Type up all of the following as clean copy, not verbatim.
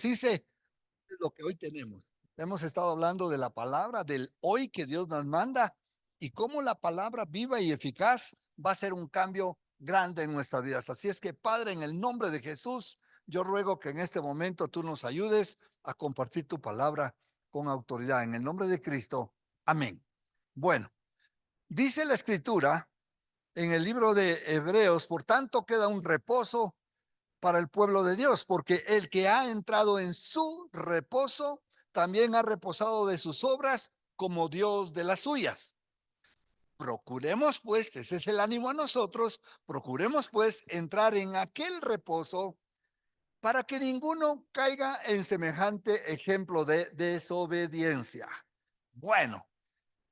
Dice lo que hoy tenemos. Hemos estado hablando de la palabra, del hoy que Dios nos manda y cómo la palabra viva y eficaz va a ser un cambio grande en nuestras vidas. Así es que, Padre, en el nombre de Jesús, yo ruego que en este momento tú nos ayudes a compartir tu palabra con autoridad. En el nombre de Cristo. Amén. Bueno, dice la escritura en el libro de Hebreos, por tanto queda un reposo para el pueblo de Dios, porque el que ha entrado en su reposo también ha reposado de sus obras como Dios de las suyas. Procuremos pues, ese es el ánimo a nosotros, procuremos pues entrar en aquel reposo para que ninguno caiga en semejante ejemplo de desobediencia. Bueno,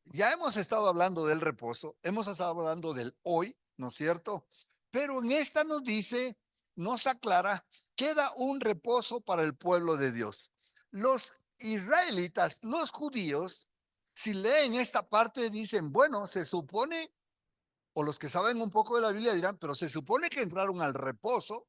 ya hemos estado hablando del reposo, hemos estado hablando del hoy, ¿no es cierto? Pero en esta nos dice, nos aclara, queda un reposo para el pueblo de Dios. Los israelitas, los judíos, si leen esta parte, dicen, bueno, se supone, o los que saben un poco de la Biblia dirán, pero se supone que entraron al reposo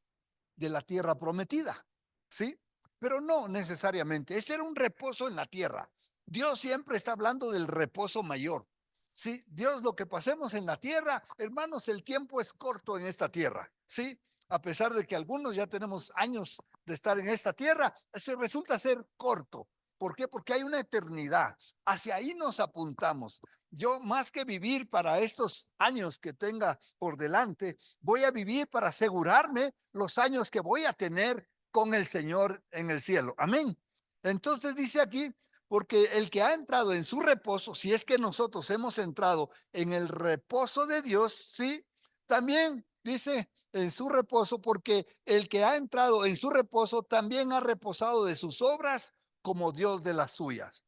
de la tierra prometida, ¿sí? Pero no necesariamente. Este era un reposo en la tierra. Dios siempre está hablando del reposo mayor. Sí, Dios, lo que pasemos en la tierra, hermanos, el tiempo es corto en esta tierra, ¿sí? A pesar de que algunos ya tenemos años de estar en esta tierra, se resulta ser corto. ¿Por qué? Porque hay una eternidad. Hacia ahí nos apuntamos. Yo, más que vivir para estos años que tenga por delante, voy a vivir para asegurarme los años que voy a tener con el Señor en el cielo. Amén. Entonces dice aquí, porque el que ha entrado en su reposo, si es que nosotros hemos entrado en el reposo de Dios, sí, también dice en su reposo, porque el que ha entrado en su reposo también ha reposado de sus obras como Dios de las suyas.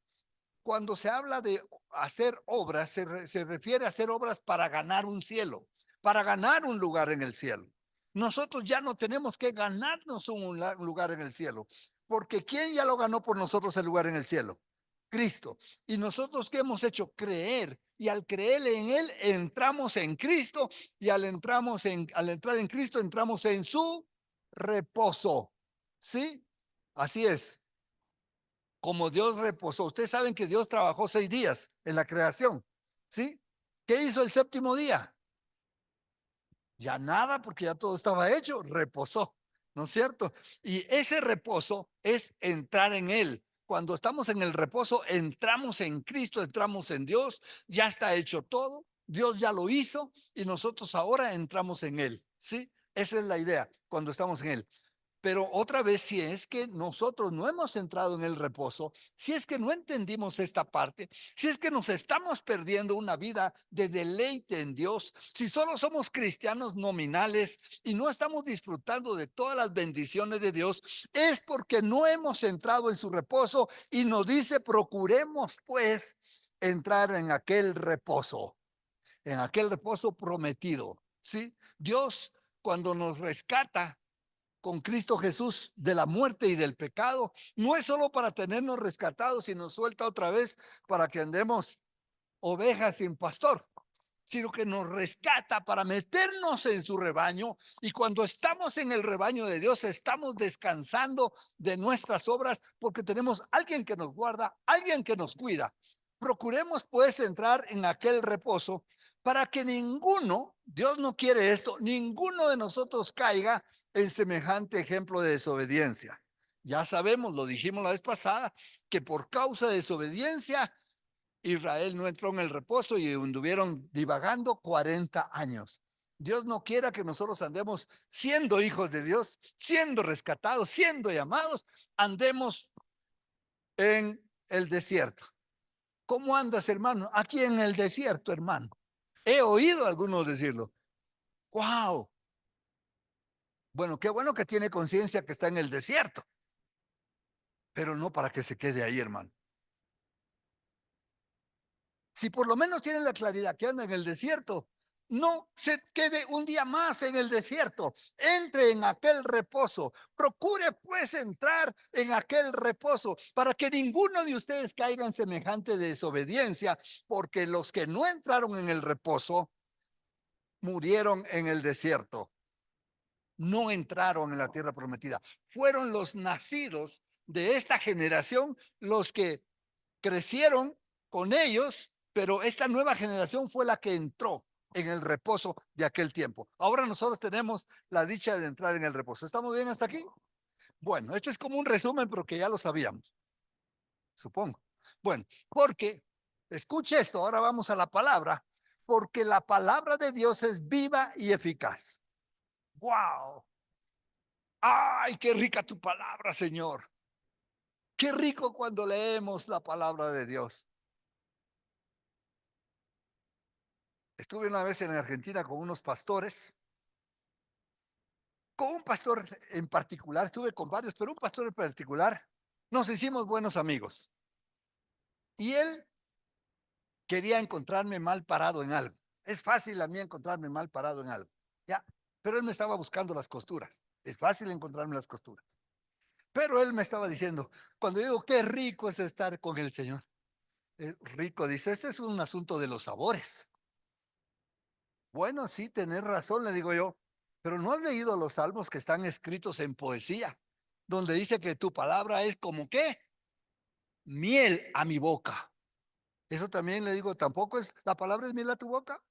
Cuando se habla de hacer obras, se refiere a hacer obras para ganar un cielo, para ganar un lugar en el cielo. Nosotros ya no tenemos que ganarnos un lugar en el cielo, porque ¿quién ya lo ganó por nosotros el lugar en el cielo? Cristo. ¿Y nosotros qué hemos hecho? Creer. Y al creer en Él, entramos en Cristo. Y al entrar en Cristo, entramos en su reposo. ¿Sí? Así es, como Dios reposó. Ustedes saben que Dios trabajó 6 días en la creación, ¿sí? ¿Qué hizo el séptimo día? Ya nada, porque ya todo estaba hecho, reposó, ¿no es cierto? Y ese reposo es entrar en Él. Cuando estamos en el reposo, entramos en Cristo, entramos en Dios, ya está hecho todo, Dios ya lo hizo y nosotros ahora entramos en Él, ¿sí? Esa es la idea cuando estamos en Él. Pero otra vez, si es que nosotros no hemos entrado en el reposo, si es que no entendimos esta parte, si es que nos estamos perdiendo una vida de deleite en Dios, si solo somos cristianos nominales y no estamos disfrutando de todas las bendiciones de Dios, es porque no hemos entrado en su reposo y nos dice, procuremos pues entrar en aquel reposo prometido. ¿Sí? Dios, cuando nos rescata con Cristo Jesús de la muerte y del pecado, no es solo para tenernos rescatados y nos suelta otra vez para que andemos ovejas sin pastor, sino que nos rescata para meternos en su rebaño, y cuando estamos en el rebaño de Dios estamos descansando de nuestras obras porque tenemos alguien que nos guarda, alguien que nos cuida. Procuremos pues entrar en aquel reposo para que ninguno, Dios no quiere esto, ninguno de nosotros caiga en semejante ejemplo de desobediencia. Ya sabemos, lo dijimos la vez pasada, que por causa de desobediencia Israel no entró en el reposo y anduvieron divagando 40 años. Dios no quiera que nosotros andemos siendo hijos de Dios, siendo rescatados, siendo llamados, andemos en el desierto. ¿Cómo andas, hermano? Aquí en el desierto, hermano. He oído a algunos decirlo. ¡Wow! Bueno, qué bueno que tiene conciencia que está en el desierto, pero no para que se quede ahí, hermano. Si por lo menos tiene la claridad que anda en el desierto, no se quede un día más en el desierto, entre en aquel reposo, procure pues entrar en aquel reposo para que ninguno de ustedes caiga en semejante desobediencia, porque los que no entraron en el reposo murieron en el desierto, no entraron en la tierra prometida, fueron los nacidos de esta generación, los que crecieron con ellos, pero esta nueva generación fue la que entró en el reposo de aquel tiempo. Ahora nosotros tenemos la dicha de entrar en el reposo. ¿Estamos bien hasta aquí? Bueno, este es como un resumen, pero que ya lo sabíamos, supongo. Bueno, porque, escuche esto, ahora vamos a la palabra, porque la palabra de Dios es viva y eficaz. ¡Wow! ¡Ay, qué rica tu palabra, Señor! Qué rico cuando leemos la palabra de Dios. Estuve una vez en Argentina con unos pastores, con un pastor en particular, estuve con varios, pero un pastor en particular, nos hicimos buenos amigos. Y él quería encontrarme mal parado en algo. Es fácil a mí encontrarme mal parado en algo, ¿ya? Pero él me estaba buscando las costuras. Es fácil encontrarme las costuras. Pero él me estaba diciendo, cuando digo qué rico es estar con el Señor, rico, dice, este es un asunto de los sabores. Bueno, sí, tenés razón, le digo yo, pero ¿no has leído los salmos que están escritos en poesía? Donde dice que tu palabra es como qué, miel a mi boca. Eso también le digo, tampoco es, la palabra es miel a tu boca.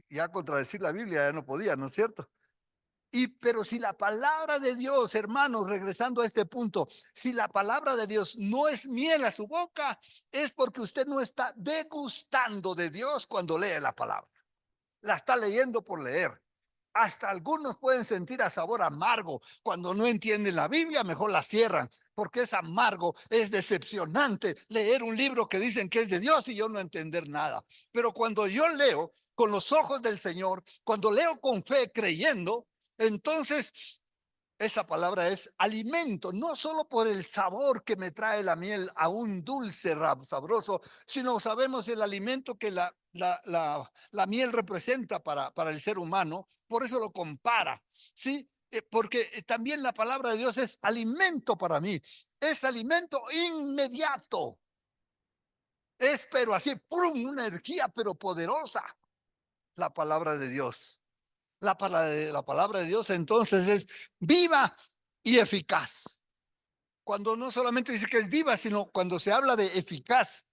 Ya contradecir la Biblia ya no podía, ¿no es cierto? Pero si la palabra de Dios, hermanos, regresando a este punto, si la palabra de Dios no es miel a su boca, es porque usted no está degustando de Dios cuando lee la palabra. La está leyendo por leer. Hasta algunos pueden sentir a sabor amargo cuando no entienden la Biblia, mejor la cierran, porque es amargo, es decepcionante leer un libro que dicen que es de Dios y yo no entender nada. Pero cuando yo leo con los ojos del Señor, cuando leo con fe creyendo, entonces esa palabra es alimento, no solo por el sabor que me trae la miel a un dulce sabroso, sino sabemos el alimento que la miel representa para el ser humano, por eso lo compara, ¿sí? Porque también la palabra de Dios es alimento para mí, es alimento inmediato, es pero así, ¡prum! Una energía pero poderosa, la palabra de Dios. La palabra de Dios entonces es viva y eficaz. Cuando no solamente dice que es viva, sino cuando se habla de eficaz,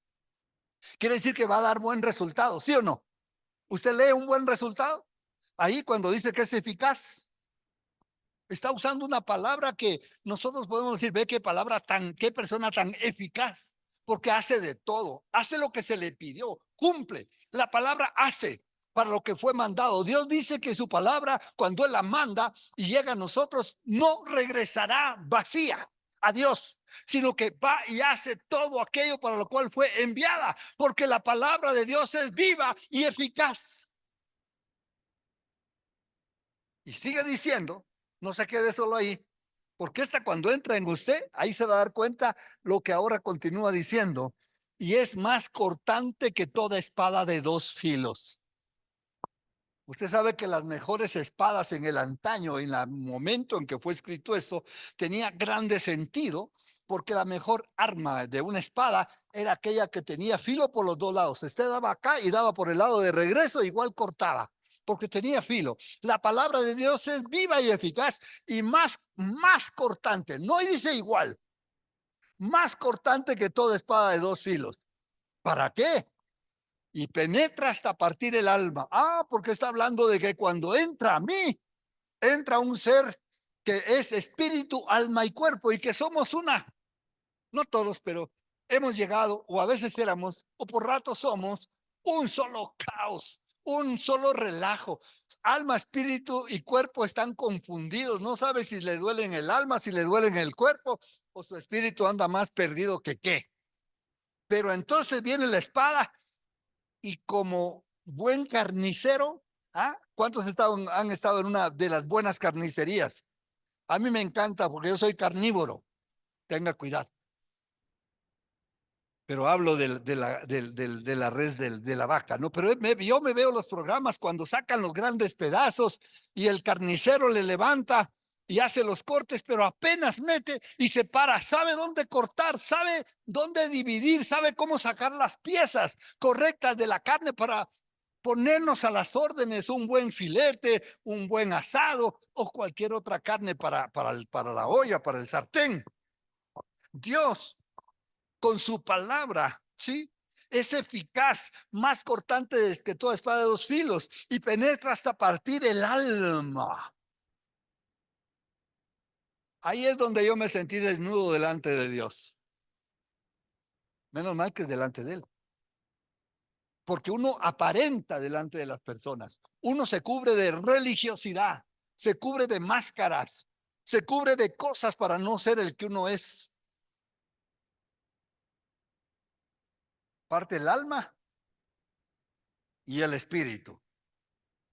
quiere decir que va a dar buen resultado, ¿sí o no? ¿Usted lee un buen resultado? Ahí cuando dice que es eficaz, está usando una palabra que nosotros podemos decir, ve qué palabra tan, qué persona tan eficaz, porque hace de todo, hace lo que se le pidió, cumple. La palabra hace para lo que fue mandado. Dios dice que su palabra, cuando Él la manda y llega a nosotros, no regresará vacía a Dios, sino que va y hace todo aquello para lo cual fue enviada, porque la palabra de Dios es viva y eficaz. Y sigue diciendo, no se quede solo ahí, porque esta cuando entra en usted, ahí se va a dar cuenta lo que ahora continúa diciendo, y es más cortante que toda espada de dos filos. Usted sabe que las mejores espadas en el antaño, en el momento en que fue escrito esto, tenía grande sentido, porque la mejor arma de una espada era aquella que tenía filo por los dos lados. Usted daba acá y daba por el lado de regreso, igual cortaba, porque tenía filo. La palabra de Dios es viva y eficaz y más cortante. No dice igual, más cortante que toda espada de dos filos. ¿Para qué? Y penetra hasta partir el alma. Ah, porque está hablando de que cuando entra a mí, entra un ser que es espíritu, alma y cuerpo y que somos una. No todos, pero hemos llegado, o a veces éramos, o por rato somos, un solo caos, un solo relajo. Alma, espíritu y cuerpo están confundidos. No sabe si le duele en el alma, si le duele en el cuerpo, o su espíritu anda más perdido que qué. Pero entonces viene la espada y como buen carnicero, ¿ah? ¿Cuántos han estado en una de las buenas carnicerías? A mí me encanta porque yo soy carnívoro, tenga cuidado. Pero hablo de la res de la vaca, ¿no? Pero yo me veo los programas cuando sacan los grandes pedazos y el carnicero le levanta y hace los cortes, pero apenas mete y separa, sabe dónde cortar, sabe dónde dividir, sabe cómo sacar las piezas correctas de la carne para ponernos a las órdenes un buen filete, un buen asado o cualquier otra carne para la olla, para el sartén. Dios, con su palabra, ¿sí? Es eficaz, más cortante que toda espada de dos filos y penetra hasta partir el alma. Ahí es donde yo me sentí desnudo delante de Dios. Menos mal que es delante de Él. Porque uno aparenta delante de las personas. Uno se cubre de religiosidad, se cubre de máscaras, se cubre de cosas para no ser el que uno es. Parte el alma y el espíritu.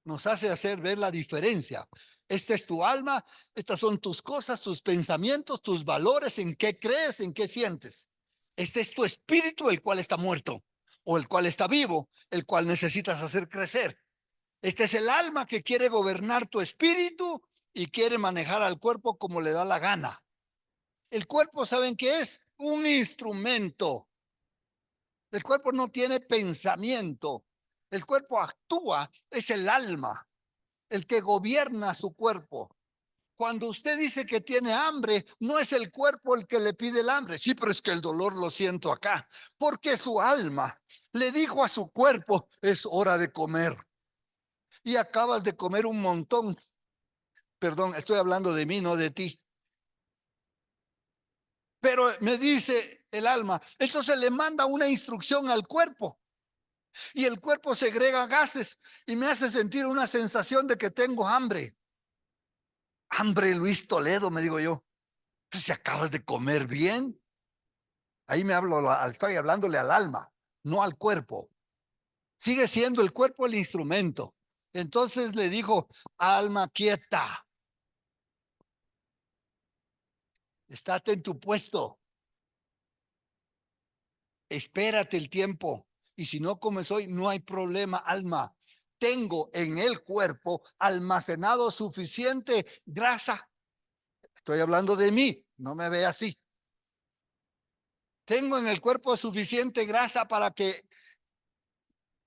Nos hace hacer ver la diferencia. Esta es tu alma, estas son tus cosas, tus pensamientos, tus valores, en qué crees, en qué sientes. Este es tu espíritu, el cual está muerto, o el cual está vivo, el cual necesitas hacer crecer. Este es el alma que quiere gobernar tu espíritu y quiere manejar al cuerpo como le da la gana. El cuerpo, ¿saben qué es? Un instrumento. El cuerpo no tiene pensamiento. El cuerpo actúa, es el alma, el que gobierna su cuerpo. Cuando usted dice que tiene hambre, no es el cuerpo el que le pide el hambre. Sí, pero es que el dolor lo siento acá. Porque su alma le dijo a su cuerpo, es hora de comer. Y acabas de comer un montón. Perdón, estoy hablando de mí, no de ti. Pero me dice el alma, entonces le manda una instrucción al cuerpo. Y el cuerpo segrega gases y me hace sentir una sensación de que tengo hambre. Hambre, Luis Toledo, me digo yo. Pues si acabas de comer bien. Ahí estoy hablándole al alma, no al cuerpo. Sigue siendo el cuerpo el instrumento. Entonces le dijo, alma quieta, estate en tu puesto, espérate el tiempo. Y si no comes hoy, no hay problema, alma. Tengo en el cuerpo almacenado suficiente grasa. Estoy hablando de mí, no me ve así. Tengo en el cuerpo suficiente grasa para que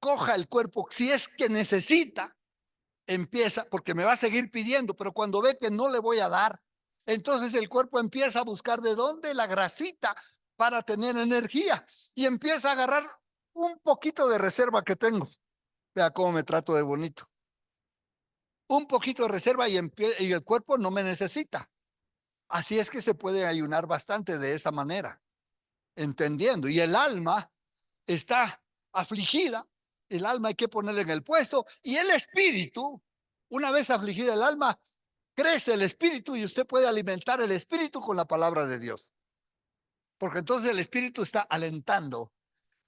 coja el cuerpo, si es que necesita, empieza, porque me va a seguir pidiendo, pero cuando ve que no le voy a dar, entonces el cuerpo empieza a buscar de dónde la grasita para tener energía y empieza a agarrar un poquito de reserva que tengo. Vea cómo me trato de bonito. Un poquito de reserva y el cuerpo no me necesita. Así es que se puede ayunar bastante de esa manera, entendiendo. Y el alma está afligida, el alma hay que ponerle en el puesto y el espíritu, una vez afligida el alma, crece el espíritu y usted puede alimentar el espíritu con la palabra de Dios. Porque entonces el espíritu está alentando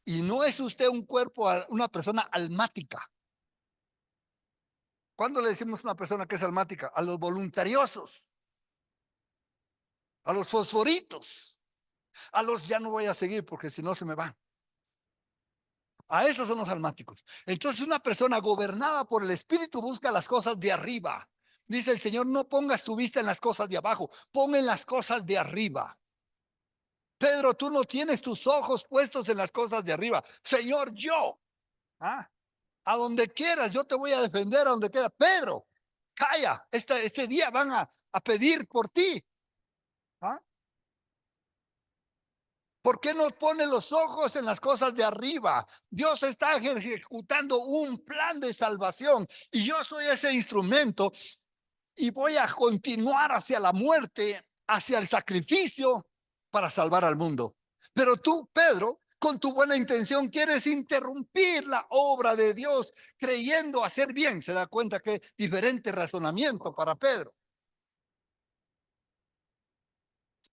y no es usted un cuerpo, una persona almática. ¿Cuándo le decimos a una persona que es almática? A los voluntariosos, a los fosforitos, a los ya no voy a seguir porque si no se me van. A esos son los almáticos. Entonces una persona gobernada por el espíritu busca las cosas de arriba. Dice el Señor, no pongas tu vista en las cosas de abajo, pon en las cosas de arriba. Pedro, tú no tienes tus ojos puestos en las cosas de arriba. Señor, yo, ¿ah? A donde quieras, yo te voy a defender a donde quieras. Pedro, calla, este día van a pedir por ti. ¿Ah? ¿Por qué no pone los ojos en las cosas de arriba? Dios está ejecutando un plan de salvación y yo soy ese instrumento y voy a continuar hacia la muerte, hacia el sacrificio para salvar al mundo. Pero tú, Pedro, con tu buena intención quieres interrumpir la obra de Dios creyendo hacer bien. Se da cuenta que diferente razonamiento para Pedro.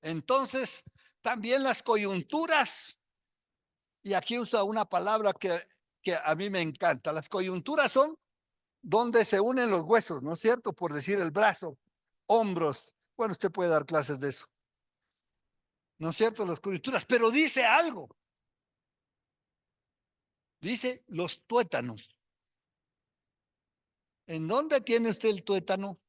Entonces, también las coyunturas, y aquí usa una palabra que a mí me encanta. Las coyunturas son donde se unen los huesos, ¿no es cierto? Por decir el brazo, hombros. Bueno, usted puede dar clases de eso. ¿No es cierto? Las coyunturas. Pero dice algo. Dice los tuétanos. ¿En dónde tiene usted el tuétano?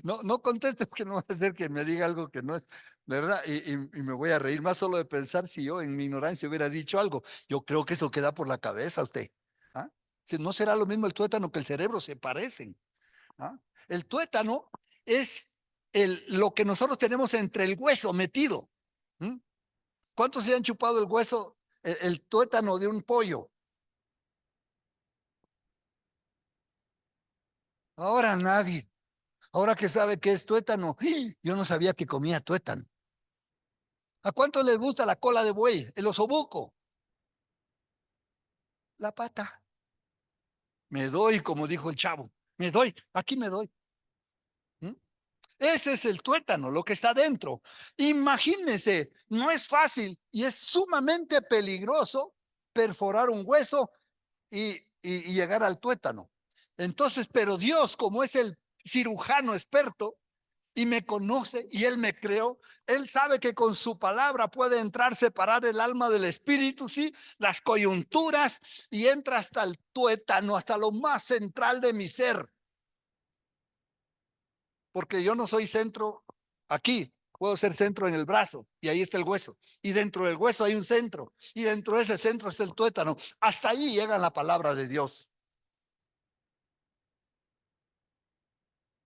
No, no conteste porque no va a ser que me diga algo que no es, ¿verdad? Y me voy a reír más solo de pensar si yo en mi ignorancia hubiera dicho algo. Yo creo que eso queda por la cabeza usted. ¿Ah? No será lo mismo el tuétano que el cerebro, se parecen. ¿Ah? El tuétano es lo que nosotros tenemos entre el hueso metido. ¿Mm? ¿Cuántos se han chupado el hueso, el tuétano de un pollo? Ahora nadie. Ahora que sabe que es tuétano, yo no sabía que comía tuétano. ¿A cuánto les gusta la cola de buey, el osobuco? La pata. Me doy, como dijo el chavo. Me doy, aquí me doy. ¿Mm? Ese es el tuétano, lo que está dentro. Imagínense, no es fácil y es sumamente peligroso perforar un hueso y llegar al tuétano. Entonces, pero Dios, como es el cirujano experto y me conoce y Él me creó, Él sabe que con su palabra puede entrar, separar el alma del espíritu, sí, las coyunturas, y entra hasta el tuétano, hasta lo más central de mi ser. Porque yo no soy centro aquí, puedo ser centro en el brazo y ahí está el hueso. Y dentro del hueso hay un centro y dentro de ese centro está el tuétano. Hasta ahí llega la palabra de Dios.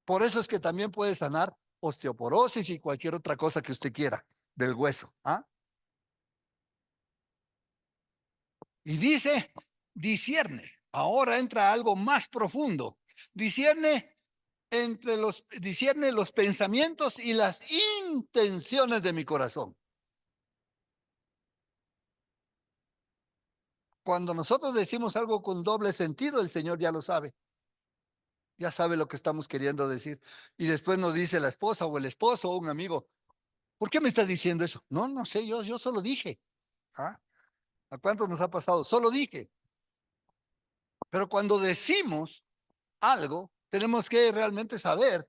Por eso es que también puede sanar osteoporosis y cualquier otra cosa que usted quiera del hueso. ¿Ah? Y dice, discierne. Ahora entra algo más profundo. Discierne los pensamientos y las intenciones de mi corazón. Cuando nosotros decimos algo con doble sentido, el Señor ya lo sabe. Ya sabe lo que estamos queriendo decir. Y después nos dice la esposa o el esposo o un amigo, ¿por qué me estás diciendo eso? No, no sé, yo solo dije. ¿Ah? ¿A cuántos nos ha pasado? Solo dije. Pero cuando decimos algo, tenemos que realmente saber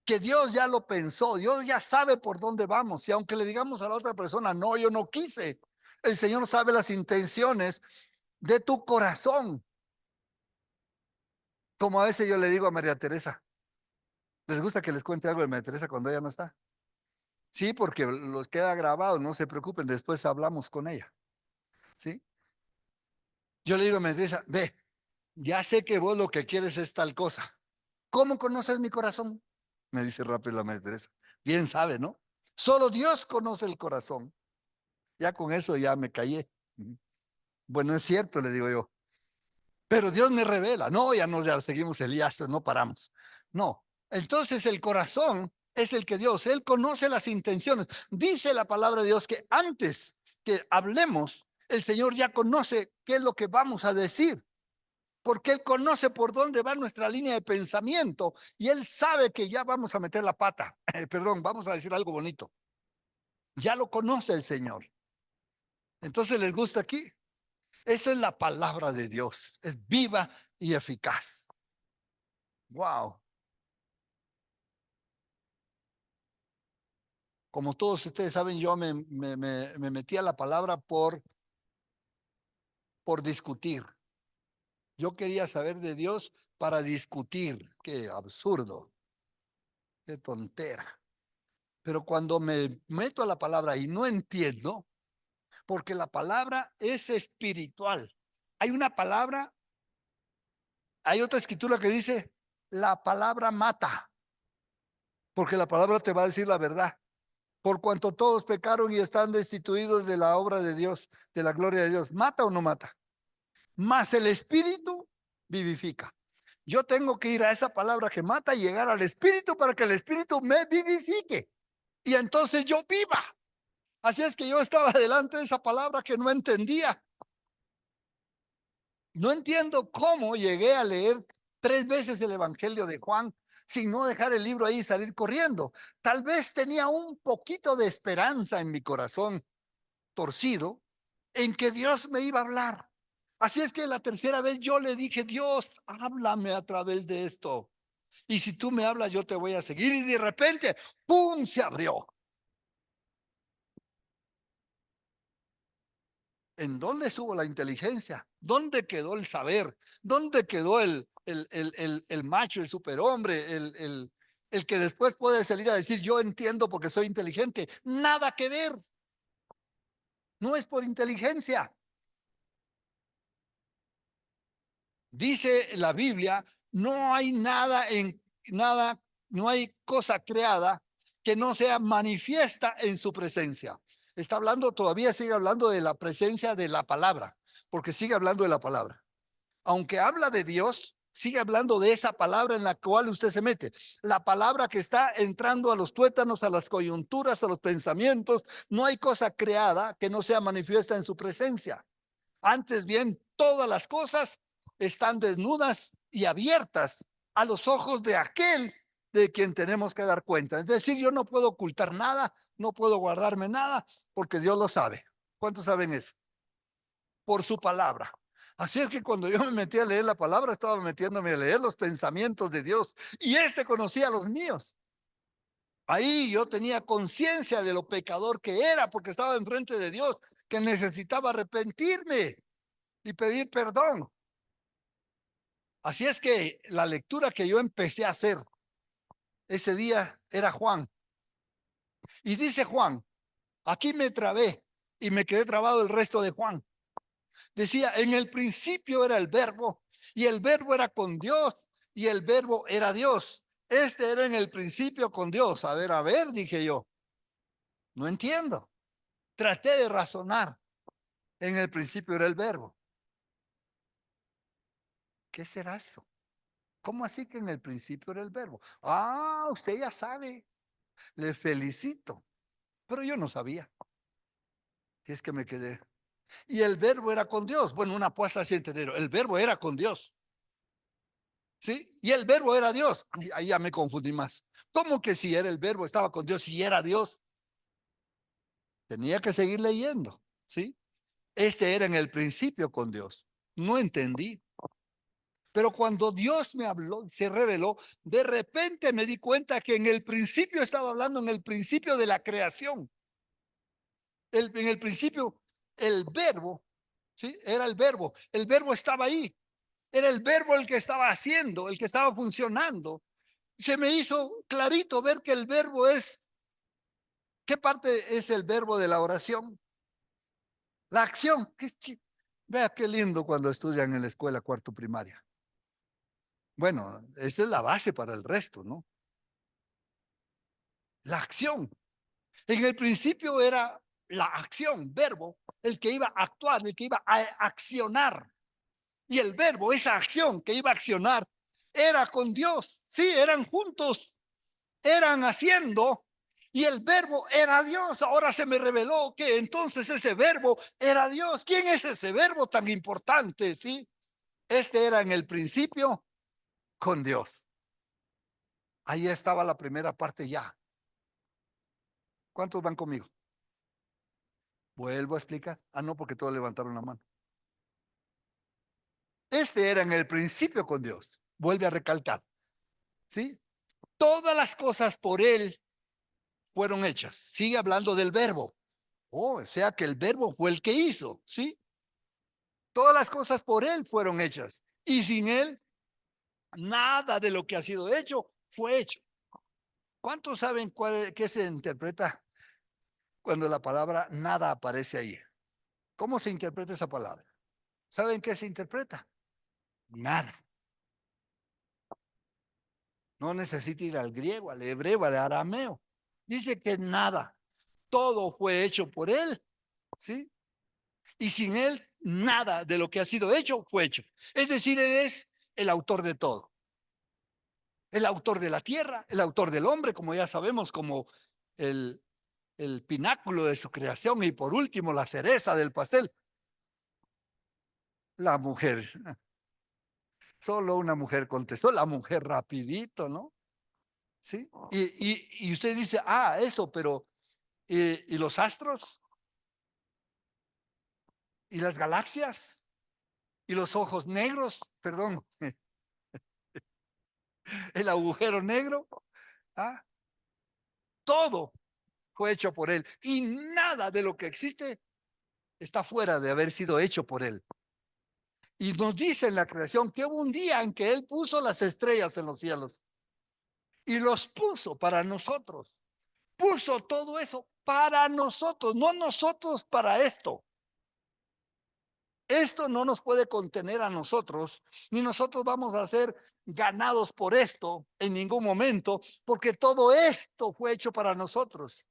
que Dios ya lo pensó, Dios ya sabe por dónde vamos. Y aunque le digamos a la otra persona, no, yo no quise, el Señor sabe las intenciones de tu corazón. Como a veces yo le digo a María Teresa, ¿les gusta que les cuente algo de María Teresa cuando ella no está? Sí, porque los queda grabado, no se preocupen, después hablamos con ella. ¿Sí? Yo le digo a María Teresa, ve, ya sé que vos lo que quieres es tal cosa. ¿Cómo conoces mi corazón? Me dice rápido la María Teresa. Bien sabe, ¿no? Solo Dios conoce el corazón. Ya con eso ya me callé. Bueno, es cierto, le digo yo. Pero Dios me revela. No, ya no, ya seguimos Elías, no paramos. No. Entonces el corazón es el que Dios, Él conoce las intenciones. Dice la palabra de Dios que antes que hablemos, el Señor ya conoce qué es lo que vamos a decir. Porque Él conoce por dónde va nuestra línea de pensamiento y Él sabe que ya vamos a meter la pata. Perdón, vamos a decir algo bonito. Ya lo conoce el Señor. Entonces, ¿les gusta aquí? Esa es la palabra de Dios. Es viva y eficaz. Wow. Como todos ustedes saben, yo me metí a la palabra por discutir. Yo quería saber de Dios para discutir. Qué absurdo, qué tontera. Pero cuando me meto a la palabra y no entiendo, porque la palabra es espiritual. Hay una palabra, hay otra escritura que dice, la palabra mata, porque la palabra te va a decir la verdad. Por cuanto todos pecaron y están destituidos de la obra de Dios, de la gloria de Dios. ¿Mata o no mata? Mas el espíritu vivifica. Yo tengo que ir a esa palabra que mata y llegar al espíritu para que el espíritu me vivifique. Y entonces yo viva. Así es que yo estaba delante de esa palabra que no entendía. No entiendo cómo llegué a leer 3 veces el Evangelio de Juan sin no dejar el libro ahí y salir corriendo. Tal vez tenía un poquito de esperanza en mi corazón torcido en que Dios me iba a hablar. Así es que la tercera vez yo le dije, Dios, háblame a través de esto. Y si tú me hablas, yo te voy a seguir. Y de repente, ¡pum!, se abrió. ¿En dónde estuvo la inteligencia? ¿Dónde quedó el saber? ¿Dónde quedó el macho, el superhombre, el que después puede salir a decir, yo entiendo porque soy inteligente? Nada que ver. No es por inteligencia. Dice la Biblia, no hay nada, no hay cosa creada que no sea manifiesta en su presencia. Está hablando, todavía sigue hablando de la presencia de la palabra, porque sigue hablando de la palabra. Aunque habla de Dios, sigue hablando de esa palabra en la cual usted se mete. La palabra que está entrando a los tuétanos, a las coyunturas, a los pensamientos. No hay cosa creada que no sea manifiesta en su presencia. Antes bien, todas las cosas están desnudas y abiertas a los ojos de aquel de quien tenemos que dar cuenta. Es decir, yo no puedo ocultar nada, no puedo guardarme nada, porque Dios lo sabe. ¿Cuántos saben eso? Por su palabra. Así es que cuando yo me metí a leer la palabra, estaba metiéndome a leer los pensamientos de Dios, y este conocía los míos. Ahí yo tenía conciencia de lo pecador que era, porque estaba enfrente de Dios, que necesitaba arrepentirme y pedir perdón. Así es que la lectura que yo empecé a hacer ese día era Juan. Y dice Juan, aquí me trabé y me quedé trabado el resto de Juan. Decía, en el principio era el verbo, y el verbo era con Dios, y el verbo era Dios. Este era en el principio con Dios. A ver, dije yo, no entiendo. Traté de razonar. En el principio era el verbo. ¿Qué será eso? ¿Cómo así que en el principio era el verbo? Ah, usted ya sabe. Le felicito. Pero yo no sabía. Y es que me quedé. Y el verbo era con Dios. Bueno, una puesta así entender. El verbo era con Dios. ¿Sí? Y el verbo era Dios. Ahí ya me confundí más. ¿Cómo que si era el verbo estaba con Dios, si era Dios? Tenía que seguir leyendo. ¿Sí? Este era en el principio con Dios. No entendí. Pero cuando Dios me habló, se reveló, de repente me di cuenta que en el principio estaba hablando, en el principio de la creación. En el principio, el verbo, ¿sí? Era el verbo. El verbo estaba ahí. Era el verbo el que estaba haciendo, el que estaba funcionando. Se me hizo clarito ver que el verbo es, ¿qué parte es el verbo de la oración? La acción. Vea qué lindo cuando estudian en la escuela cuarto primaria. Bueno, esa es la base para el resto, ¿no? La acción. En el principio era la acción, verbo, el que iba a actuar, el que iba a accionar. Y el verbo, esa acción que iba a accionar, era con Dios. Sí, eran juntos, eran haciendo, y el verbo era Dios. Ahora se me reveló que entonces ese verbo era Dios. ¿Quién es ese verbo tan importante? Sí, este era en el principio con Dios. Ahí estaba la primera parte ya. ¿Cuántos van conmigo? Vuelvo a explicar. Ah, no, porque todos levantaron la mano. Este era en el principio con Dios. Vuelve a recalcar. ¿Sí? Todas las cosas por él fueron hechas. Sigue hablando del verbo. Oh, o sea que el verbo fue el que hizo. ¿Sí? Todas las cosas por él fueron hechas. Y sin él, nada de lo que ha sido hecho fue hecho. ¿Cuántos saben qué se interpreta cuando la palabra nada aparece ahí? ¿Cómo se interpreta esa palabra? ¿Saben qué se interpreta? Nada. No necesita ir al griego, al hebreo, al arameo. Dice que nada. Todo fue hecho por él, ¿sí? Y sin él, nada de lo que ha sido hecho fue hecho. Es decir, él es el autor de todo. El autor de la tierra, el autor del hombre, como ya sabemos, como el, el pináculo de su creación, y por último, la cereza del pastel, la mujer. Solo una mujer contestó, la mujer rapidito, ¿no? ¿Sí? Y usted dice, ah, eso, pero ¿y los astros? ¿Y las galaxias? ¿Y los ojos negros? Perdón, el agujero negro. ¿Ah? Todo fue hecho por él. Y nada de lo que existe está fuera de haber sido hecho por él. Y nos dice en la creación que hubo un día en que él puso las estrellas en los cielos. Y los puso para nosotros. Puso todo eso para nosotros, no nosotros para esto. Esto no nos puede contener a nosotros, ni nosotros vamos a ser ganados por esto en ningún momento, porque todo esto fue hecho para nosotros.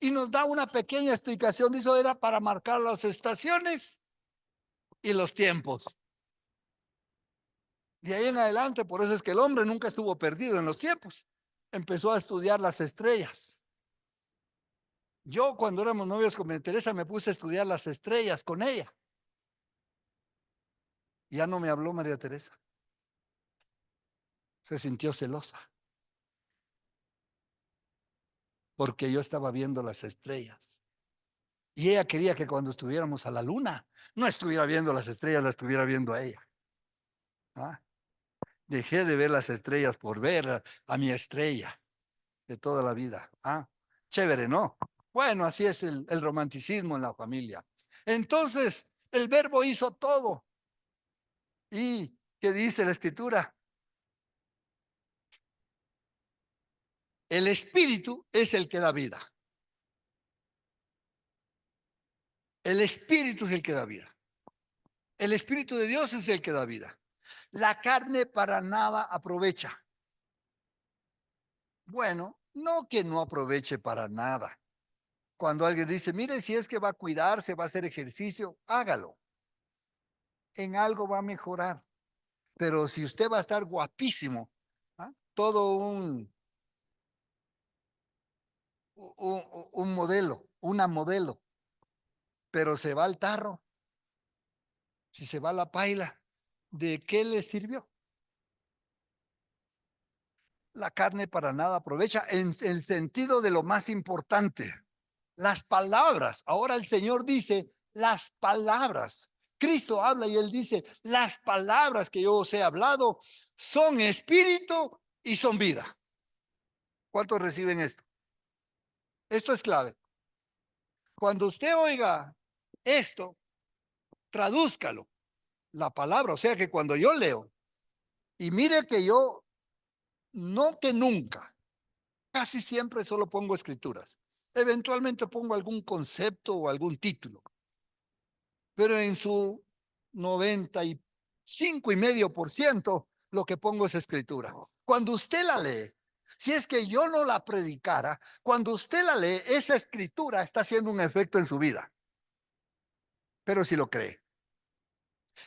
Y nos da una pequeña explicación, dice, era para marcar las estaciones y los tiempos. De ahí en adelante, por eso es que el hombre nunca estuvo perdido en los tiempos. Empezó a estudiar las estrellas. Yo cuando éramos novios con Teresa me puse a estudiar las estrellas con ella. Ya no me habló María Teresa. Se sintió celosa porque yo estaba viendo las estrellas. Y ella quería que cuando estuviéramos a la luna, no estuviera viendo las estrellas, la estuviera viendo a ella. ¿Ah? Dejé de ver las estrellas por ver a mi estrella de toda la vida. ¿Ah? Chévere, ¿no? Bueno, así es el romanticismo en la familia. Entonces, el verbo hizo todo. ¿Y qué dice la escritura? El espíritu es el que da vida. El espíritu es el que da vida. El espíritu de Dios es el que da vida. La carne para nada aprovecha. Bueno, no que no aproveche para nada. Cuando alguien dice, mire, si es que va a cuidarse, va a hacer ejercicio, hágalo. En algo va a mejorar. Pero si usted va a estar guapísimo, ¿ah? Todo un modelo, una modelo, pero se va al tarro, si se va a la paila, ¿de qué le sirvió? La carne para nada aprovecha en el sentido de lo más importante. Las palabras. Ahora el Señor dice, las palabras. Cristo habla y él dice, las palabras que yo os he hablado son espíritu y son vida. ¿Cuántos reciben esto? Esto es clave. Cuando usted oiga esto, tradúzcalo. La palabra, o sea que cuando yo leo, y mire que yo, no que nunca, casi siempre solo pongo escrituras. Eventualmente pongo algún concepto o algún título, pero en su 95,5% lo que pongo es escritura. Cuando usted la lee, si es que yo no la predicara, cuando usted la lee, esa escritura está haciendo un efecto en su vida. Pero si lo cree,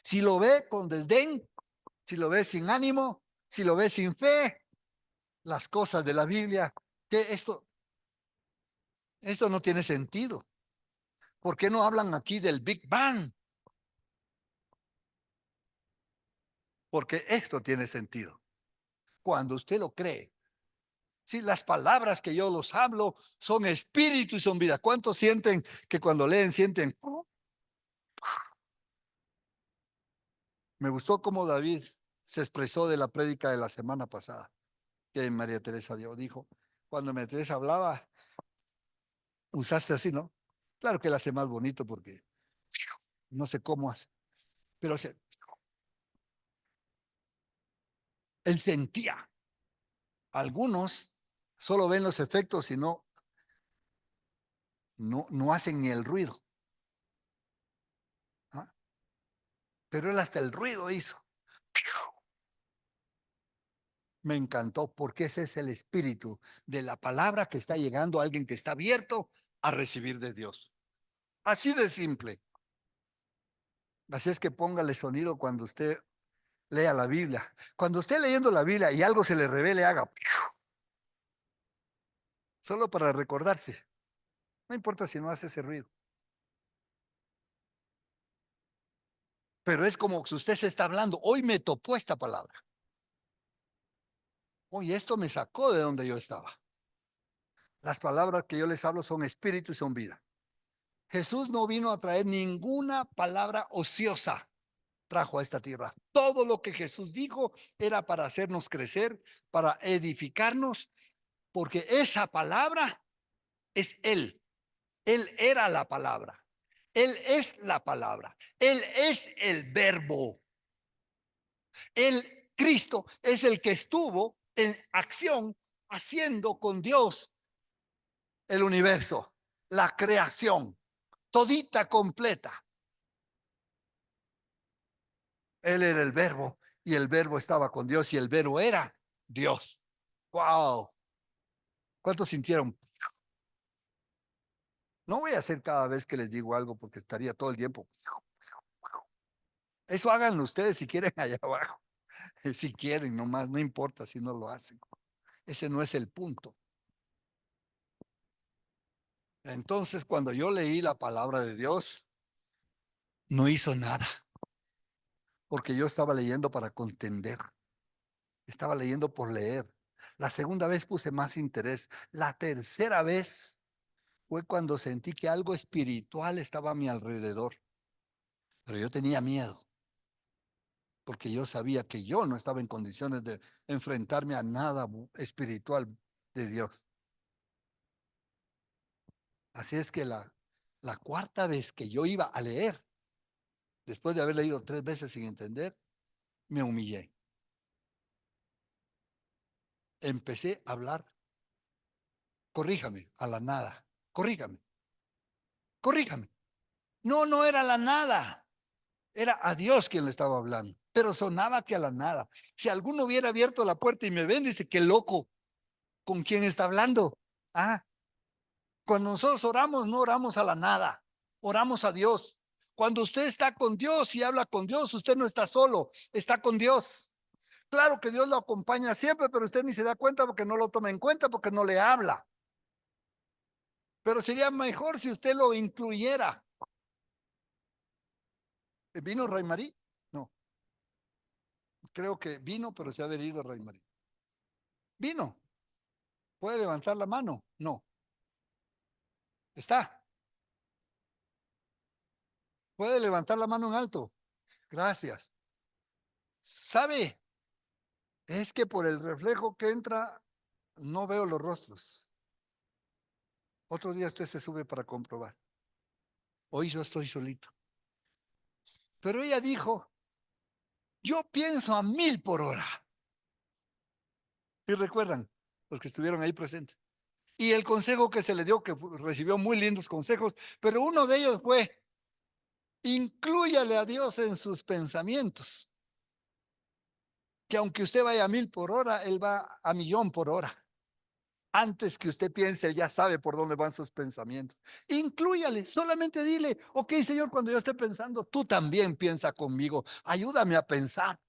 si lo ve con desdén, si lo ve sin ánimo, si lo ve sin fe, las cosas de la Biblia, que esto no tiene sentido. ¿Por qué no hablan aquí del Big Bang? Porque esto tiene sentido. Cuando usted lo cree. Sí, las palabras que yo los hablo son espíritu y son vida. ¿Cuántos sienten que cuando leen sienten? Me gustó cómo David se expresó de la prédica de la semana pasada que María Teresa dio. Dijo, cuando María Teresa hablaba, usaste así, ¿no? Claro que la hace más bonito porque no sé cómo hace, pero él sentía. Algunos solo ven los efectos y no hacen ni el ruido. ¿Ah? Pero él hasta el ruido hizo. Me encantó porque ese es el espíritu de la palabra que está llegando a alguien que está abierto a recibir de Dios. Así de simple. Así es que póngale sonido cuando usted lea la Biblia. Cuando esté leyendo la Biblia y algo se le revele, haga solo para recordarse. No importa si no hace ese ruido. Pero es como si usted se está hablando. Hoy me topó esta palabra. Hoy esto me sacó de donde yo estaba. Las palabras que yo les hablo son espíritu y son vida. Jesús no vino a traer ninguna palabra ociosa. Trajo a esta tierra. Todo lo que Jesús dijo era para hacernos crecer, para edificarnos, porque esa palabra es Él. Él era la palabra. Él es la palabra. Él es el verbo. Él, Cristo, es el que estuvo en acción haciendo con Dios el universo, la creación, todita completa. Él era el verbo y el verbo estaba con Dios y el verbo era Dios. ¡Wow! ¿Cuántos sintieron? No voy a hacer cada vez que les digo algo porque estaría todo el tiempo. Eso háganlo ustedes si quieren allá abajo. Si quieren, nomás, no importa si no lo hacen. Ese no es el punto. Entonces, cuando yo leí la palabra de Dios, no hizo nada, porque yo estaba leyendo para contender. Estaba leyendo por leer. La segunda vez puse más interés. La tercera vez fue cuando sentí que algo espiritual estaba a mi alrededor. Pero yo tenía miedo, porque yo sabía que yo no estaba en condiciones de enfrentarme a nada espiritual de Dios. Así es que la cuarta vez que yo iba a leer, después de haber leído 3 veces sin entender, me humillé. Empecé a hablar, corríjame, a la nada, corríjame, corríjame. No, no era la nada, era a Dios quien le estaba hablando, pero sonaba que a la nada. Si alguno hubiera abierto la puerta y me ven, dice, qué loco, ¿con quién está hablando? Ah, cuando nosotros oramos, no oramos a la nada, oramos a Dios. Cuando usted está con Dios y habla con Dios, usted no está solo, está con Dios. Claro que Dios lo acompaña siempre, pero usted ni se da cuenta porque no lo toma en cuenta, porque no le habla. Pero sería mejor si usted lo incluyera. ¿Vino Rey Marí? No, creo que vino, pero se ha venido Rey Marí. ¿Vino? ¿Puede levantar la mano? No. ¿Está? ¿Puede levantar la mano en alto? Gracias. ¿Sabe? Es que por el reflejo que entra, no veo los rostros. Otro día usted se sube para comprobar. Hoy yo estoy solito. Pero ella dijo, yo pienso a 1000 por hora. Y recuerdan, los que estuvieron ahí presentes. Y el consejo que se le dio, que recibió muy lindos consejos, pero uno de ellos fue, inclúyale a Dios en sus pensamientos, que aunque usted vaya a 1000 por hora, Él va a 1000000 por hora. Antes que usted piense, Él ya sabe por dónde van sus pensamientos. Inclúyale, solamente dile, ok, Señor, cuando yo esté pensando, tú también piensa conmigo. Ayúdame a pensar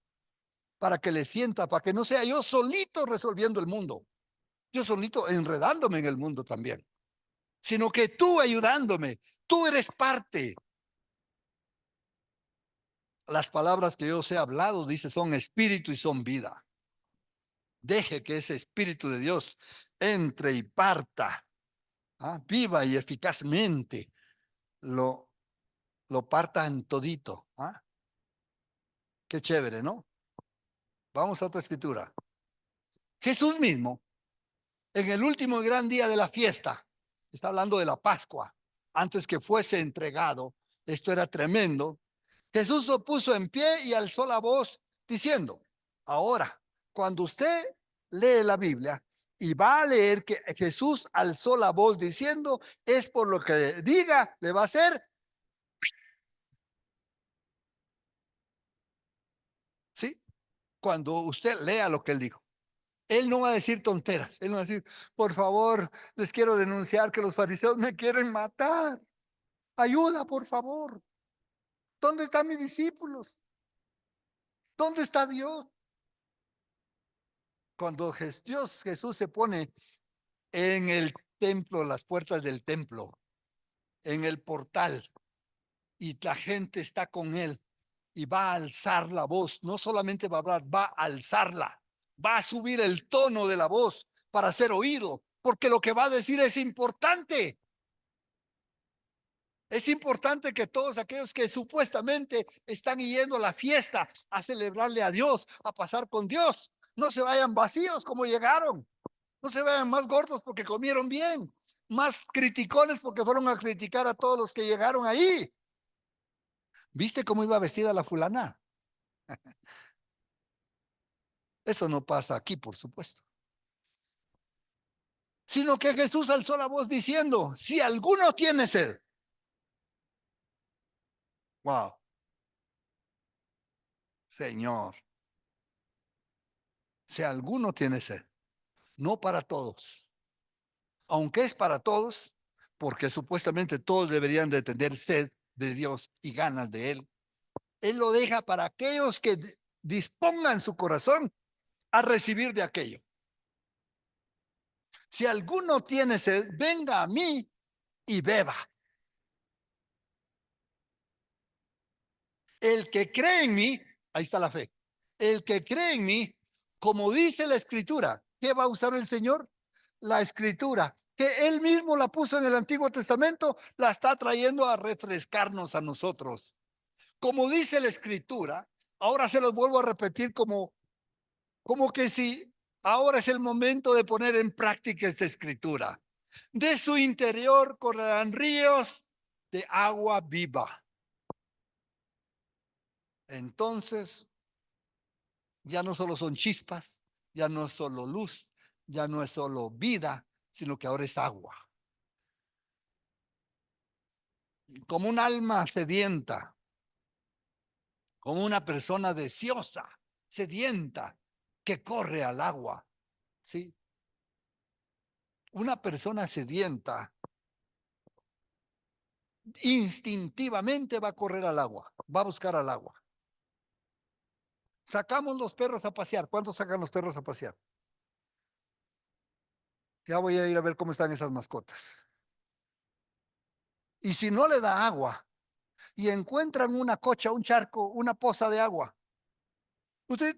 para que le sienta, para que no sea yo solito resolviendo el mundo, yo solito enredándome en el mundo también, sino que tú ayudándome, tú eres parte. Las palabras que yo os he hablado, dice, son espíritu y son vida. Deje que ese espíritu de Dios entre y parta, viva y eficazmente lo, lo parta en todito. Qué chévere, ¿no? Vamos a otra escritura. Jesús mismo, en el último gran día de la fiesta, está hablando de la Pascua, antes que fuese entregado, esto era tremendo. Jesús se puso en pie y alzó la voz diciendo, ahora, cuando usted lee la Biblia y va a leer que Jesús alzó la voz diciendo, es por lo que diga, le va a hacer, ¿sí? Cuando usted lea lo que él dijo. Él no va a decir tonteras, él no va a decir, por favor, les quiero denunciar que los fariseos me quieren matar. Ayuda, por favor. ¿Dónde están mis discípulos? ¿Dónde está Dios? Cuando Jesús se pone en el templo, las puertas del templo, en el portal, y la gente está con él y va a alzar la voz, no solamente va a hablar, va a alzarla, va a subir el tono de la voz para ser oído, porque lo que va a decir es importante. Es importante que todos aquellos que supuestamente están yendo a la fiesta a celebrarle a Dios, a pasar con Dios, no se vayan vacíos como llegaron. No se vayan más gordos porque comieron bien, más criticones porque fueron a criticar a todos los que llegaron ahí. ¿Viste cómo iba vestida la fulana? Eso no pasa aquí, por supuesto. Sino que Jesús alzó la voz diciendo, si alguno tiene sed. Wow. Señor, si alguno tiene sed, no para todos, aunque es para todos, porque supuestamente todos deberían de tener sed de Dios y ganas de Él. Él lo deja para aquellos que dispongan su corazón a recibir de aquello. Si alguno tiene sed, venga a mí y beba. El que cree en mí, ahí está la fe. El que cree en mí, como dice la escritura, ¿qué va a usar el Señor? La escritura, que él mismo la puso en el Antiguo Testamento, la está trayendo a refrescarnos a nosotros. Como dice la escritura, ahora se los vuelvo a repetir como que si ahora es el momento de poner en práctica esta escritura. De su interior correrán ríos de agua viva. Entonces, ya no solo son chispas, ya no es solo luz, ya no es solo vida, sino que ahora es agua. Como un alma sedienta, como una persona deseosa, sedienta, que corre al agua. ¿Sí? Una persona sedienta instintivamente va a correr al agua, va a buscar al agua. Sacamos los perros a pasear. ¿Cuántos sacan los perros a pasear? Ya voy a ir a ver cómo están esas mascotas. Y si no le da agua y encuentran una cocha, un charco, una poza de agua, usted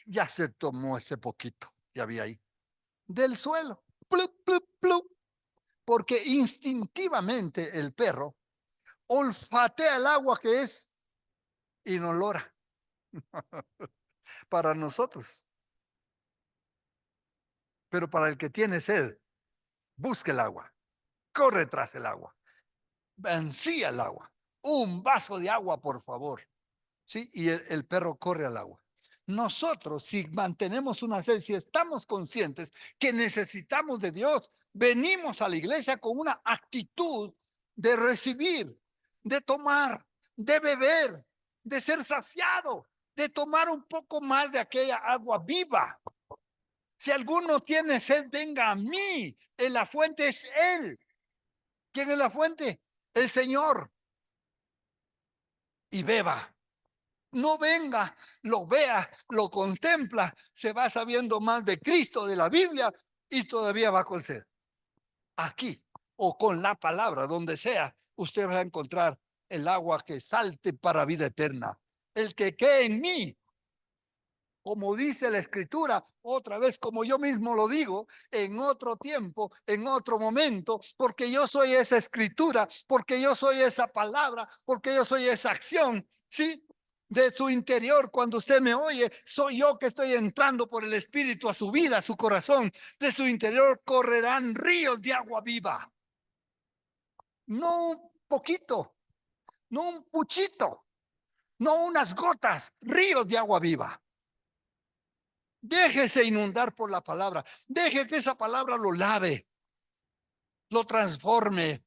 ya se tomó ese poquito que había ahí del suelo. Plup, plup, plup. Porque instintivamente el perro olfatea el agua que es inolora para nosotros. Pero para el que tiene sed, busca el agua, corre tras el agua, ansía el agua. Un vaso de agua, por favor. ¿Sí? Y el perro corre al agua. Nosotros, si mantenemos una sed, si estamos conscientes que necesitamos de Dios, venimos a la iglesia con una actitud de recibir, de tomar, de beber, de ser saciado, de tomar un poco más de aquella agua viva. Si alguno tiene sed, venga a mí. En la fuente es Él. ¿Quién es la fuente? El Señor. Y beba. No venga, lo vea, lo contempla, se va sabiendo más de Cristo, de la Biblia, y todavía va con sed. Aquí, o con la palabra, donde sea, usted va a encontrar el agua que salte para vida eterna. El que cree en mí, como dice la escritura, otra vez como yo mismo lo digo, en otro tiempo, en otro momento, porque yo soy esa escritura, porque yo soy esa palabra, porque yo soy esa acción, ¿sí? De su interior, cuando usted me oye, soy yo que estoy entrando por el Espíritu a su vida, a su corazón. De su interior correrán ríos de agua viva. No un poquito, no un puchito, no unas gotas, ríos de agua viva. Déjese inundar por la palabra. Deje que esa palabra lo lave, lo transforme.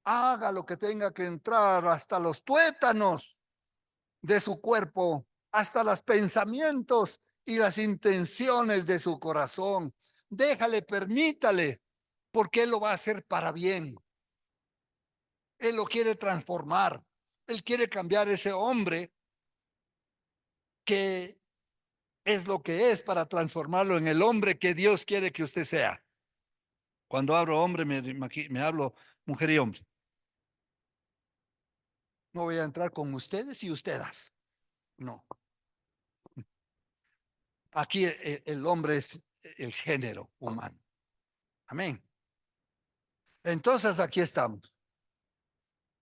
Haga lo que tenga que entrar hasta los tuétanos de su cuerpo, hasta los pensamientos y las intenciones de su corazón. Déjale, permítale, porque Él lo va a hacer para bien. Él lo quiere transformar. Él quiere cambiar ese hombre que es lo que es para transformarlo en el hombre que Dios quiere que usted sea. Cuando hablo hombre, me hablo mujer y hombre. No voy a entrar con ustedes y ustedes. No. Aquí el hombre es el género humano. Amén. Entonces aquí estamos.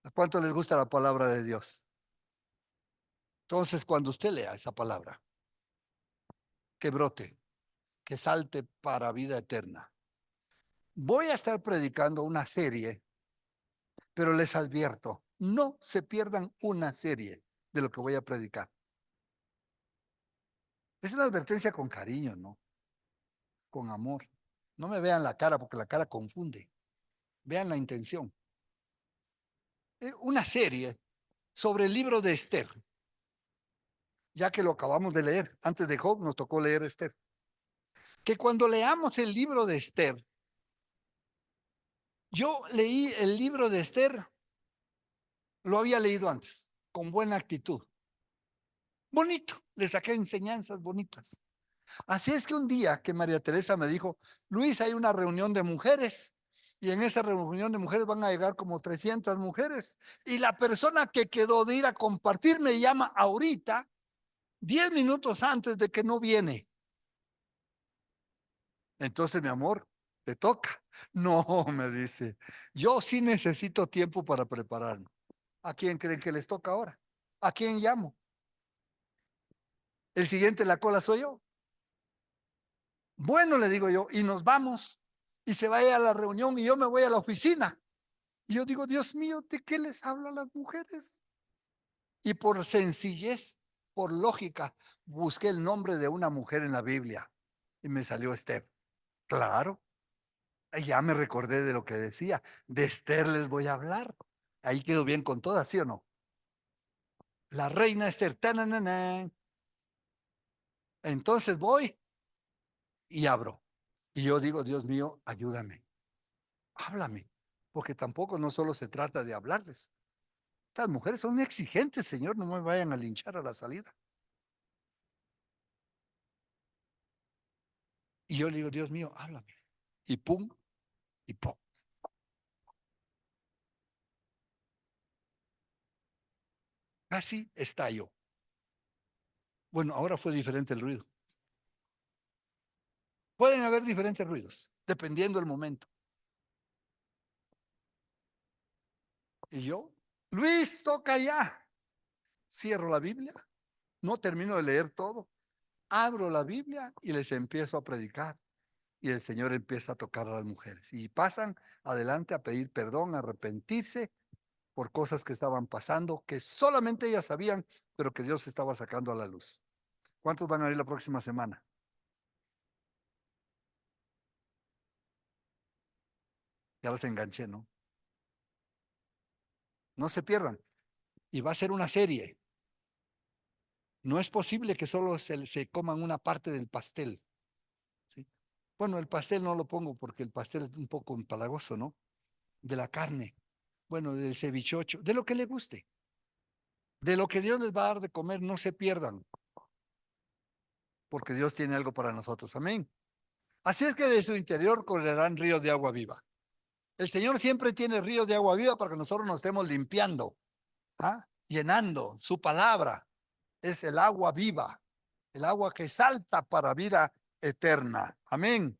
¿A cuánto les gusta la palabra de Dios? Entonces cuando usted lea esa palabra, que brote, que salte para vida eterna. Voy a estar predicando una serie, pero les advierto, no se pierdan una serie de lo que voy a predicar. Es una advertencia con cariño, ¿no? Con amor. No me vean la cara porque la cara confunde. Vean la intención. Una serie sobre el libro de Esther. ya que lo acabamos de leer. Antes de Job nos tocó leer Esther. Que cuando leamos el libro de Esther, yo leí el libro de Esther, lo había leído antes, con buena actitud. Bonito, le saqué enseñanzas bonitas. Así es que un día que María Teresa me dijo, Luis, hay una reunión de mujeres y en esa reunión de mujeres van a llegar como 300 mujeres y la persona que quedó de ir a compartir me llama ahorita, 10 minutos antes de que no viene. Entonces, mi amor, te toca. No, me dice, yo sí necesito tiempo para prepararme. ¿A quién creen que les toca ahora? ¿A quién llamo? El siguiente en la cola soy yo. Bueno, le digo yo, y nos vamos. Y se vaya a la reunión y yo me voy a la oficina. Y yo digo, Dios mío, ¿de qué les hablan las mujeres? Y por sencillez, por lógica, busqué el nombre de una mujer en la Biblia y me salió Esther. Claro, ya me recordé de lo que decía. De Esther les voy a hablar. Ahí quedó bien con todas, ¿sí o no? La reina Esther. Tananana. Entonces voy y abro. Y yo digo, Dios mío, ayúdame, háblame, porque tampoco no solo se trata de hablarles. Estas mujeres son exigentes, Señor, no me vayan a linchar a la salida. Y yo le digo, Dios mío, háblame. Y pum, y pum. Casi estallo. Bueno, ahora fue diferente el ruido. Pueden haber diferentes ruidos, dependiendo del momento. Y yo, Luis, toca ya. Cierro la Biblia, no termino de leer todo. Abro la Biblia y les empiezo a predicar. Y el Señor empieza a tocar a las mujeres. Y pasan adelante a pedir perdón, a arrepentirse por cosas que estaban pasando, que solamente ellas sabían, pero que Dios estaba sacando a la luz. ¿Cuántos van a ir la próxima semana? Ya los enganché, ¿no? No se pierdan. Y va a ser una serie. No es posible que solo se coman una parte del pastel, ¿sí? Bueno, el pastel no lo pongo porque el pastel es un poco empalagoso, ¿no? De la carne, bueno, del cevichocho, de lo que le guste, de lo que Dios les va a dar de comer, no se pierdan, porque Dios tiene algo para nosotros. Amén. Así es que de su interior correrán ríos de agua viva. El Señor siempre tiene ríos de agua viva para que nosotros nos estemos limpiando, ¿ah? Llenando. Su palabra es el agua viva, el agua que salta para vida eterna. Amén.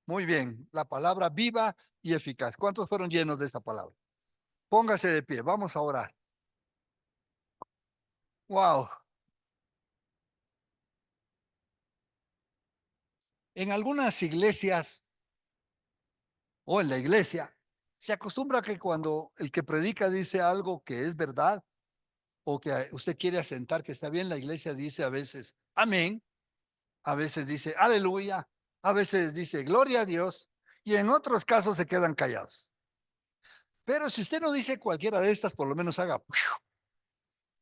Muy bien, la palabra viva y eficaz. ¿Cuántos fueron llenos de esa palabra? Póngase de pie, vamos a orar. Wow. En algunas iglesias o en la iglesia se acostumbra que cuando el que predica dice algo que es verdad o que usted quiere asentar que está bien, la iglesia dice a veces amén, a veces dice aleluya, a veces dice gloria a Dios y en otros casos se quedan callados. Pero si usted no dice cualquiera de estas, por lo menos haga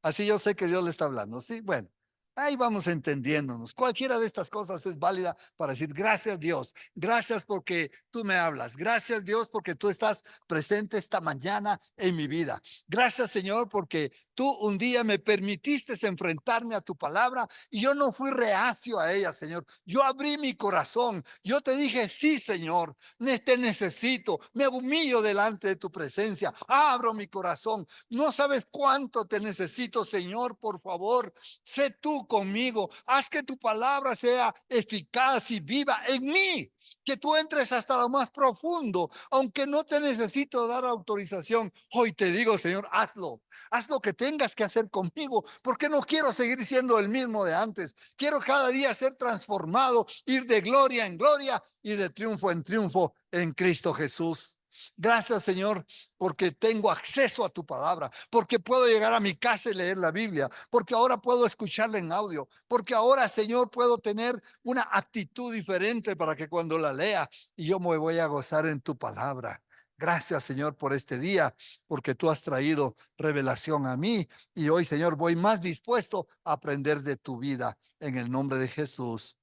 así yo sé que Dios le está hablando. Sí, bueno, ahí vamos entendiéndonos. Cualquiera de estas cosas es válida para decir gracias Dios. Gracias porque tú me hablas. Gracias Dios porque tú estás presente esta mañana en mi vida. Gracias Señor porque tú un día me permitiste enfrentarme a tu palabra y yo no fui reacio a ella, Señor. Yo abrí mi corazón. Yo te dije, sí, Señor, te necesito. Me humillo delante de tu presencia. Abro mi corazón. No sabes cuánto te necesito, Señor, por favor. Sé tú conmigo. Haz que tu palabra sea eficaz y viva en mí. Que tú entres hasta lo más profundo, aunque no te necesito dar autorización. Hoy te digo, Señor, hazlo. Haz lo que tengas que hacer conmigo, porque no quiero seguir siendo el mismo de antes. Quiero cada día ser transformado, ir de gloria en gloria y de triunfo en triunfo en Cristo Jesús. Gracias, Señor, porque tengo acceso a tu palabra, porque puedo llegar a mi casa y leer la Biblia, porque ahora puedo escucharla en audio, porque ahora, Señor, puedo tener una actitud diferente para que cuando la lea y yo me voy a gozar en tu palabra. Gracias, Señor, por este día, porque tú has traído revelación a mí y hoy, Señor, voy más dispuesto a aprender de tu vida en el nombre de Jesús.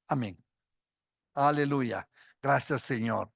Amén. Aleluya. Gracias, Señor.